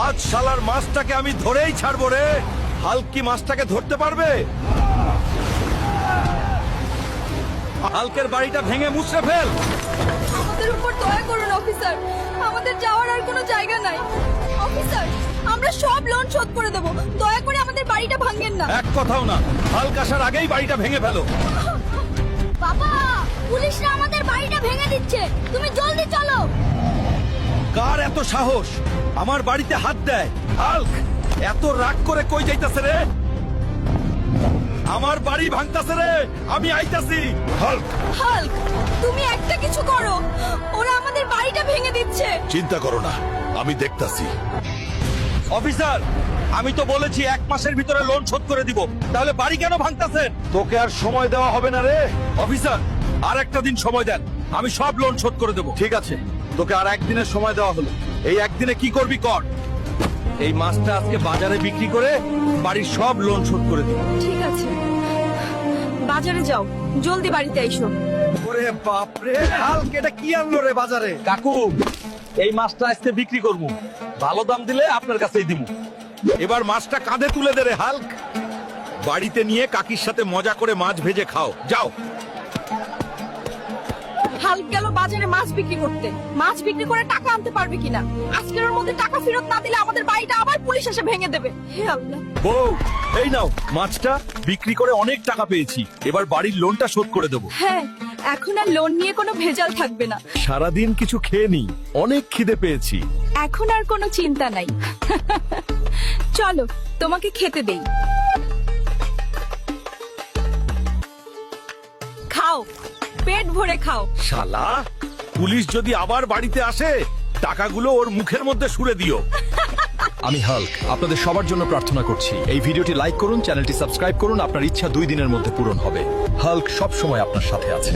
আজ শালার মাছটাকে আমি ধরেই ছাড়বো রে। হাল্ক কি মাছটাকে ধরতে পারবে? হাল্কের বাড়িটা ভেঙে মুছড়ে ফেল। আমাদের উপর দয়া করুন অফিসার, আমাদের যাওয়ার আর কোনো জায়গা নাই। অফিসার, আমরা সব লোন শোধ করে দেব, দয়া করে আমাদের বাড়িটা ভাঙেন না। এক কথাও না, হাল্ক আসার আগেই বাড়িটা ভেঙে ফেলো। বাবা, পুলিশরা আমাদের বাড়িটা ভেঙে দিচ্ছে, তুমি জলদি চলো। কার এত সাহস আমার বাড়িতে হাত দেয়? হাল্ক এত রাগ করে কই যাইতাছে রে? আমার বাড়ি ভাঙতাছে রে, আমি আইতাছি। হাল্ক হাল্ক, তুমি একটা কিছু করো, ওরা আমাদের বাড়িটা ভেঙে দিচ্ছে। চিন্তা করো না, আমি দেখতাছি। অফিসার, আমি তো বলেছি 1 মাসের ভিতরে লোন শোধ করে দিব, তাহলে বাড়ি কেন ভাঙতাছেন? তোকে আর সময় দেওয়া হবে না রে। অফিসার, আর একটা দিন সময় দেন, আমি সব লোন শোধ করে দেব। ঠিক আছে, তোকে আর একদিনের সময় দেওয়া হলো। এই একদিনে কি করবি কর। এই মাছটা আজকে বাজারে বিক্রি করে বাড়ির সব লোন শোধ করে দিব। ঠিক আছে, বাজারে যাও, জলদি বাড়িতে এসো। ওরে বাপ রে, হাল্ক এটা কি আনলো রে বাজারে? কাকু, এই মাছটা আজকে বিক্রি করব, ভালো দাম দিলে আপনার কাছেই দিব। এবার মাছটা কাঁধে তুলে দে রে হাল্ক। বাড়িতে নিয়ে কাকির সাথে মজা করে মাছ ভেজে খাও, যাও। হাল্ক গেল বাজারে মাছ বিক্রি করতে, মাছ বিক্রি করে টাকা আনতে পারবে কিনা। আজকের ওর মধ্যে টাকা ফেরত না দিলে আমাদের বাড়িটা আবার পুলিশ এসে ভেঙে দেবে। হে আল্লাহ। বউ, এই নাও মাছটা বিক্রি করে অনেক টাকা পেয়েছি, এবার বাড়ির লোনটা শোধ করে দেবো। হ্যাঁ, এখন আর লোন নিয়ে কোনো ভেজাল থাকবে না। সারাদিন কিছু খেয়ে নি, অনেক খিদে পেয়েছি। এখন আর কোনো চিন্তা নাই। চলো, তোমাকে খেতে দেই। খাও, পেট ভরে খাও। শালা, পুলিশ যদি আবার বাড়িতে আসে, টাকাগুলো ওর মুখের মধ্যে সুরে দিও। আমি হাল্ক আপনাদের সবার জন্য প্রার্থনা করছি, এই ভিডিওটি লাইক করুন, চ্যানেলটি সাবস্ক্রাইব করুন। আপনার ইচ্ছা 2 দিনের মধ্যে পূরণ হবে। হাল্ক সব সময় আপনার সাথে আছে।